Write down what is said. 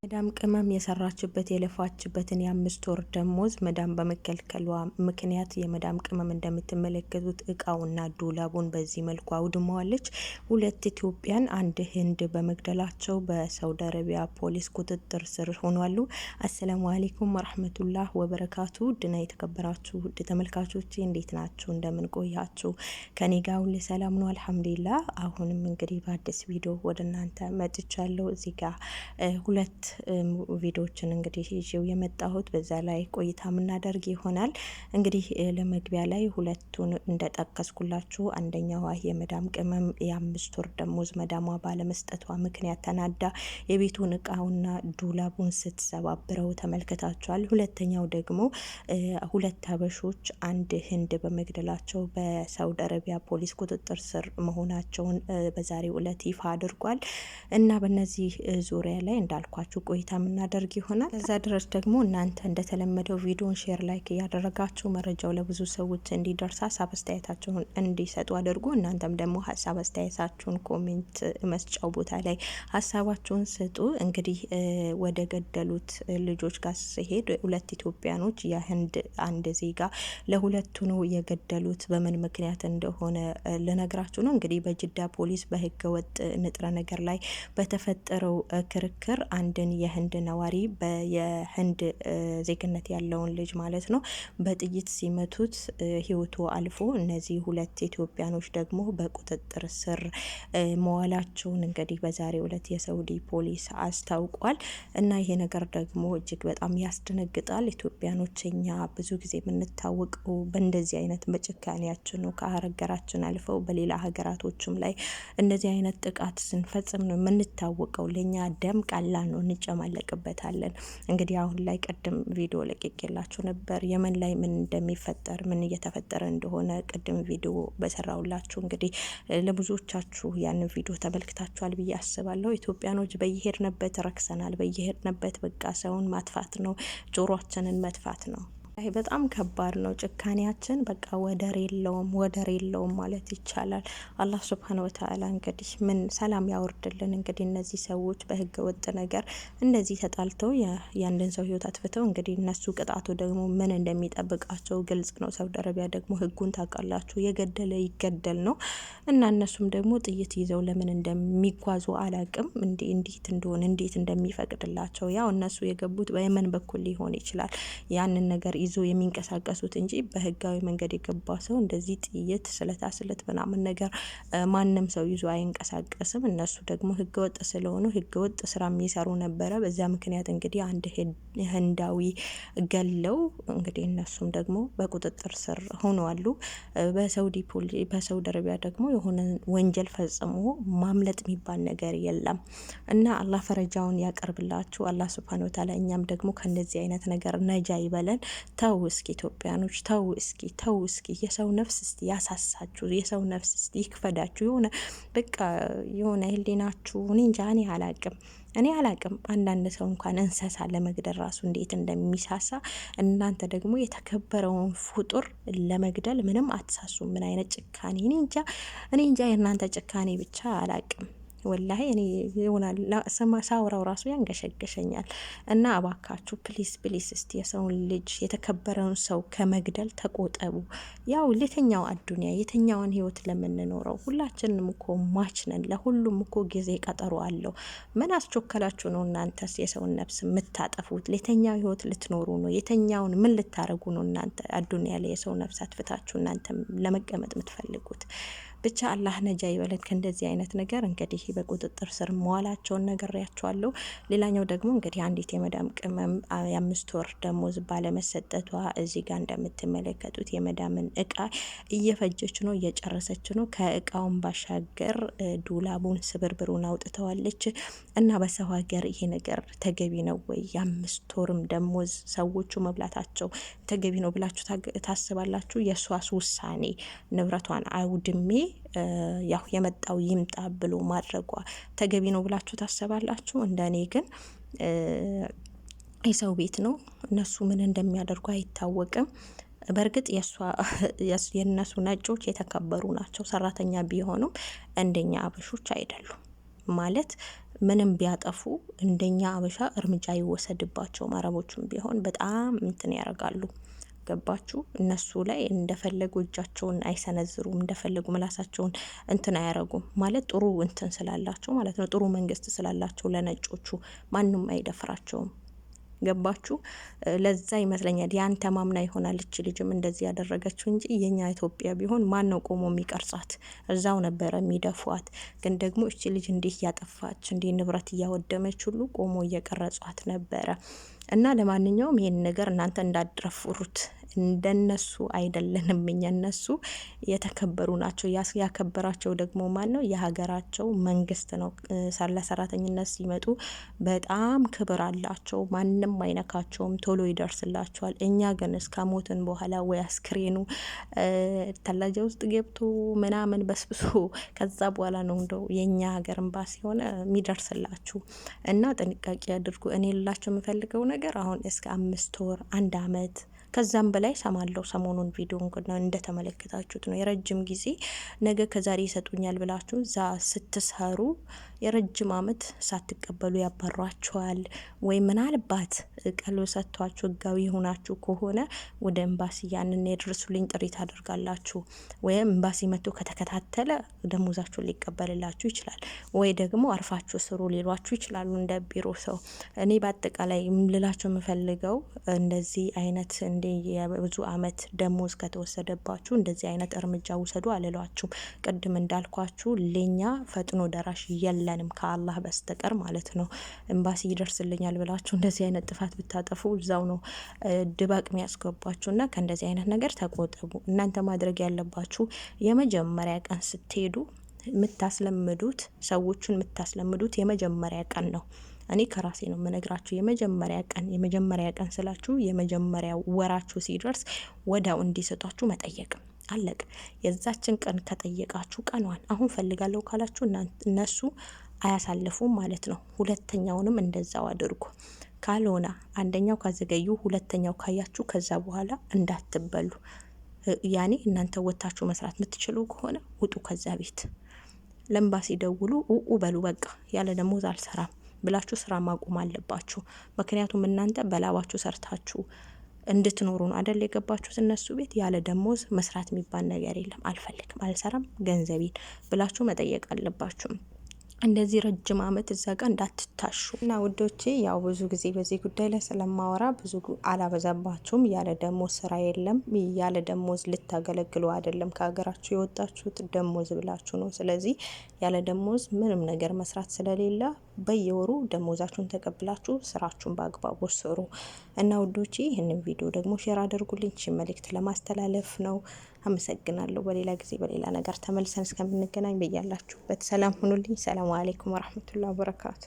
መዳም ቅመም የሰራችበት የለፋችበትን የአምስት ወር ደሞዝ መዳም በመከልከሏ ምክንያት የመዳም ቅመም እንደምትመለከቱት እቃውና ዱላቡን በዚህ መልኩ አውድመዋለች። ሁለት ኢትዮጵያን አንድ ህንድ በመግደላቸው በሳውዲ አረቢያ ፖሊስ ቁጥጥር ስር ሆኗሉ። አሰላሙ አለይኩም ወራህመቱላህ ወበረካቱ። ድና የተከበራችሁ ውድ ተመልካቾቼ እንዴት ናችሁ? እንደምን ቆያችሁ? ከኔ ጋር ሁሉ ሰላም ነው አልሐምዱሊላህ። አሁንም እንግዲህ በአዲስ ቪዲዮ ወደ እናንተ መጥቻለሁ። እዚህ ጋር ሁለት ቪዲዮዎችን እንግዲህ ይዤው የመጣሁት በዛ ላይ ቆይታ የምናደርግ ይሆናል። እንግዲህ ለመግቢያ ላይ ሁለቱን እንደጠቀስኩላችሁ አንደኛዋ የመዳም ቅመም የአምስት ወር ደሞዝ መዳሟ ባለመስጠቷ ምክንያት ተናዳ የቤቱን እቃውና ዱላቡን ስትሰባብረው ተመልክታችኋል። ሁለተኛው ደግሞ ሁለት ሀበሾች አንድ ህንድ በመግደላቸው በሳውዲ አረቢያ ፖሊስ ቁጥጥር ስር መሆናቸውን በዛሬው ዕለት ይፋ አድርጓል እና በእነዚህ ዙሪያ ላይ እንዳልኳችሁ ቆይታ የምናደርግ ይሆናል። ከዛ ድረስ ደግሞ እናንተ እንደተለመደው ቪዲዮን ሼር ላይክ እያደረጋችሁ መረጃው ለብዙ ሰዎች እንዲደርስ ሀሳብ አስተያየታችሁን እንዲሰጡ አድርጉ። እናንተም ደግሞ ሀሳብ አስተያየታችሁን ኮሜንት መስጫው ቦታ ላይ ሀሳባችሁን ስጡ። እንግዲህ ወደ ገደሉት ልጆች ጋር ሲሄድ ሁለት ኢትዮጵያኖች የህንድ አንድ ዜጋ ለሁለቱ ነው የገደሉት። በምን ምክንያት እንደሆነ ልነግራችሁ ነው። እንግዲህ በጅዳ ፖሊስ በህገ ወጥ ንጥረ ነገር ላይ በተፈጠረው ክርክር አንድን የህንድ ነዋሪ የህንድ ዜግነት ያለውን ልጅ ማለት ነው በጥይት ሲመቱት ህይወቱ አልፎ እነዚህ ሁለት ኢትዮጵያኖች ደግሞ በቁጥጥር ስር መዋላቸውን እንግዲህ በዛሬው ዕለት የሳውዲ ፖሊስ አስታውቋል። እና ይሄ ነገር ደግሞ እጅግ በጣም ያስደነግጣል። ኢትዮጵያኖች እኛ ብዙ ጊዜ የምንታወቀው በእንደዚህ አይነት በጭካኔያችን ነው። ከሀገራችን አልፈው በሌላ ሀገራቶችም ላይ እንደዚህ አይነት ጥቃት ስንፈጽም ነው የምንታወቀው። ለኛ ደም ቀላል ነው፣ እንጨማለቅበታለን። እንግዲህ አሁን ላይ ቅድም ቪዲዮ ለቅቄላችሁ ነበር የመን ላይ ምን እንደሚፈጠር ምን እየተፈጠረ እንደሆነ ቅድም ቪዲዮ በሰራውላችሁ እንግዲህ ለብዙዎቻችሁ ያንን ቪዲዮ ተመልክታችኋል ብዬ አስባለሁ። ኢትዮጵያኖች በየሄድንበት ረክሰናል። በየሄድንበት በቃ ሰውን ማጥፋት ነው፣ ጆሮአችንን መጥፋት ነው። ይሄ በጣም ከባድ ነው። ጭካኔያችን በቃ ወደር የለውም ማለት ይቻላል። አላህ ሱብሃነሁ ወተዓላ እንግዲህ ምን ሰላም ያወርድልን። እንግዲህ እነዚህ ሰዎች በህገ ወጥ ነገር እንደዚህ ተጣልተው የአንድን ሰው ህይወት አጥፍተው እንግዲህ እነሱ ቅጣቱ ደግሞ ምን እንደሚጠብቃቸው ግልጽ ነው። ሳውዲ አረቢያ ደግሞ ህጉን ታውቃላችሁ፣ የገደለ ይገደል ነው እና እነሱም ደግሞ ጥይት ይዘው ለምን እንደሚጓዙ አላቅም። እንዴት እንደሆነ እንዴት እንደሚፈቅድላቸው ያው እነሱ የገቡት በየመን በኩል ሊሆን ይችላል ያንን ነገር ይዞ የሚንቀሳቀሱት እንጂ በህጋዊ መንገድ የገባ ሰው እንደዚህ ጥይት ስለት ምናምን ነገር ማንም ሰው ይዞ አይንቀሳቀስም። እነሱ ደግሞ ህገወጥ ስለሆኑ ህገወጥ ስራ የሚሰሩ ነበረ። በዛ ምክንያት እንግዲህ አንድ ህንዳዊ ገለው እንግዲህ እነሱም ደግሞ በቁጥጥር ስር ሆነዋሉ። በሳውዲ አረቢያ ደግሞ የሆነ ወንጀል ፈጽሞ ማምለጥ የሚባል ነገር የለም እና አላህ ፈረጃውን ያቀርብላችሁ አላህ ሱብሃነሁ ወተዓላ። እኛም ደግሞ ከነዚህ አይነት ነገር ነጃ ይበለን። ተው እስኪ ኢትዮጵያኖች ተው እስኪ የሰው ነፍስ እስቲ ያሳሳችሁ፣ የሰው ነፍስ እስቲ ይክፈዳችሁ። የሆነ በቃ የሆነ ህሊናችሁ እኔ እንጃ እኔ አላቅም። አንዳንድ ሰው እንኳን እንስሳ ለመግደል ራሱ እንዴት እንደሚሳሳ እናንተ ደግሞ የተከበረውን ፍጡር ለመግደል ምንም አትሳሱ። ምን አይነት ጭካኔ! እኔ እንጃ የእናንተ ጭካኔ ብቻ አላቅም። ወላሂ እኔ ይሆናል ሳውራው ራሱ ያንገሸገሸኛል። እና አባካችሁ ፕሊስ እስቲ የሰውን ልጅ የተከበረውን ሰው ከመግደል ተቆጠቡ። ያው ለተኛው አዱንያ የተኛውን ህይወት ለምንኖረው ሁላችንም እኮ ማች ነን። ለሁሉም እኮ ጊዜ ቀጠሮ አለው። ምን አስቾከላችሁ ነው እናንተስ የሰውን ነፍስ የምታጠፉት? ለተኛው ህይወት ልትኖሩ ነው? የተኛውን ምን ልታረጉ ነው እናንተ አዱንያ ላይ የሰው ነፍስ አጥፍታችሁ እናንተ ለመቀመጥ የምትፈልጉት? ብቻ አላህ ነጃ ይበለን ከእንደዚህ አይነት ነገር። እንግዲህ በቁጥጥር ስር መዋላቸውን ነግሬያቸዋለሁ። ሌላኛው ደግሞ እንግዲህ አንዲት የመዳም ቅመም የአምስት ወር ደሞዝ ባለመሰጠቷ እዚህ ጋር እንደምትመለከቱት የመዳምን እቃ እየፈጀች ነው፣ እየጨረሰች ነው። ከእቃውን ባሻገር ዱላቡን ስብርብሩን አውጥተዋለች እና በሰው ሀገር ይሄ ነገር ተገቢ ነው ወይ? የአምስት ወርም ደሞዝ ሰዎቹ መብላታቸው ተገቢ ነው ብላችሁ ታስባላችሁ? የሷስ ውሳኔ ንብረቷን አውድሜ ያው የመጣው ይምጣ ብሎ ማድረጓ ተገቢ ነው ብላችሁ ታስባላችሁ? እንደኔ ግን የሰው ቤት ነው፣ እነሱ ምን እንደሚያደርጉ አይታወቅም። በእርግጥ የነሱ ነጮች የተከበሩ ናቸው። ሰራተኛ ቢሆኑም እንደኛ አበሾች አይደሉም። ማለት ምንም ቢያጠፉ እንደኛ አበሻ እርምጃ ይወሰድባቸው። አረቦቹም ቢሆን በጣም እንትን ያደርጋሉ። ገባችሁ? እነሱ ላይ እንደፈለጉ እጃቸውን አይሰነዝሩም፣ እንደፈለጉ ምላሳቸውን እንትን አያረጉም። ማለት ጥሩ እንትን ስላላቸው ማለት ነው። ጥሩ መንግስት ስላላቸው ለነጮቹ ማንም አይደፍራቸውም። ገባችሁ? ለዛ ይመስለኛል ያን ተማምና ይሆናል እች ልጅም እንደዚህ ያደረገችው እንጂ የኛ ኢትዮጵያ ቢሆን ማን ነው ቆሞ የሚቀርጻት? እዛው ነበረ የሚደፏት። ግን ደግሞ እች ልጅ እንዲህ እያጠፋች እንዲህ ንብረት እያወደመች ሁሉ ቆሞ እየቀረጿት ነበረ። እና ለማንኛውም ይሄን ነገር እናንተ እንዳትደፍሩት። እንደነሱ አይደለንም እኛ። እነሱ የተከበሩ ናቸው። ያከበራቸው ደግሞ ማን ነው? የሀገራቸው መንግስት ነው። ለሰራተኝነት ሲመጡ በጣም ክብር አላቸው። ማንም አይነካቸውም፣ ቶሎ ይደርስላቸዋል። እኛ ግን እስከሞትን በኋላ ወይ አስክሬኑ ተላጃ ውስጥ ገብቶ ምናምን በስብሶ ከዛ በኋላ ነው እንደው የኛ ሀገር ኤምባሲ ሆነ የሚደርስላችሁ። እና ጥንቃቄ አድርጉ። እኔ ልላቸው የምፈልገው ነገር አሁን እስከ 5 ወር 1 አመት ከዛም በላይ ሰማለው። ሰሞኑን ቪዲዮ እንደተመለከታችሁት ነው። የረጅም ጊዜ ነገ ከዛሬ ይሰጡኛል ብላችሁ እዛ ስትሰሩ የረጅም አመት ሳትቀበሉ ያባሯችኋል። ወይ ምናልባት ቀልብ ሰጥቷችሁ ህጋዊ ሆናችሁ ከሆነ ወደ ኤምባሲ ያንን የድረሱልኝ ጥሪ ታደርጋላችሁ። ወይም ኤምባሲ መጥቶ ከተከታተለ ደሞዛችሁን ሊቀበልላችሁ ይችላል። ወይ ደግሞ አርፋችሁ ስሩ ሊሏችሁ ይችላሉ እንደ ቢሮ ሰው። እኔ በአጠቃላይ ልላችሁ የምፈልገው እንደዚህ አይነት እንደ የብዙ አመት ደሞዝ ከተወሰደባችሁ እንደዚህ አይነት እርምጃ ውሰዱ አልሏችሁም። ቅድም እንዳልኳችሁ ለኛ ፈጥኖ ደራሽ የለንም ከአላህ በስተቀር ማለት ነው። ኤምባሲ ይደርስልኛል ብላችሁ እንደዚህ አይነት ጥፋት ብታጠፉ እዛው ነው ድባቅ የሚያስገባችሁ። እና ከእንደዚህ አይነት ነገር ተቆጠቡ። እናንተ ማድረግ ያለባችሁ የመጀመሪያ ቀን ስትሄዱ የምታስለምዱት ሰዎቹን የምታስለምዱት የመጀመሪያ ቀን ነው። እኔ ከራሴ ነው የምነግራችሁ። የመጀመሪያ ቀን ስላችሁ የመጀመሪያ ወራችሁ ሲደርስ ወዳው እንዲሰጧችሁ መጠየቅ አለቅ። የዛችን ቀን ከጠየቃችሁ ቀኗን አሁን ፈልጋለሁ ካላችሁ እነሱ አያሳልፉም ማለት ነው። ሁለተኛውንም እንደዛው አድርጉ። ካልሆነ አንደኛው ካዘገዩ ሁለተኛው ካያችሁ ከዛ በኋላ እንዳትበሉ። ያኔ እናንተ ወታችሁ መስራት የምትችሉ ከሆነ ውጡ ከዛ ቤት። ለኤምባሲ ደውሉ፣ በሉ በቃ ያለ ደሞዝ አልሰራም ብላችሁ ስራ ማቆም አለባችሁ። ምክንያቱም እናንተ በላባችሁ ሰርታችሁ እንድትኖሩ ነው አደል የገባችሁት እነሱ ቤት። ያለ ደሞዝ መስራት የሚባል ነገር የለም። አልፈልግም፣ አልሰራም፣ ገንዘቤን ብላችሁ መጠየቅ አለባችሁ። እንደዚህ ረጅም አመት እዛ ጋር እንዳትታሹ። እና ውዶቼ ያው ብዙ ጊዜ በዚህ ጉዳይ ላይ ስለማወራ ብዙ አላበዛባችሁም። ያለ ደሞዝ ስራ የለም። ያለ ደሞዝ ልታገለግሉ አይደለም ከሀገራችሁ የወጣችሁት፣ ደሞዝ ብላችሁ ነው። ስለዚህ ያለ ደሞዝ ምንም ነገር መስራት ስለሌለ በየወሩ ደሞዛችሁን ተቀብላችሁ ስራችሁን በአግባቡ ስሩ። እና ውዶቼ ይህንን ቪዲዮ ደግሞ ሼር አድርጉልኝ። መልእክት ለማስተላለፍ ነው። አመሰግናለሁ። በሌላ ጊዜ በሌላ ነገር ተመልሰን እስከምንገናኝ በያላችሁበት ሰላም ሁኑልኝ። ሰላም አለይኩም ወራህመቱላሂ ወበረካቱ።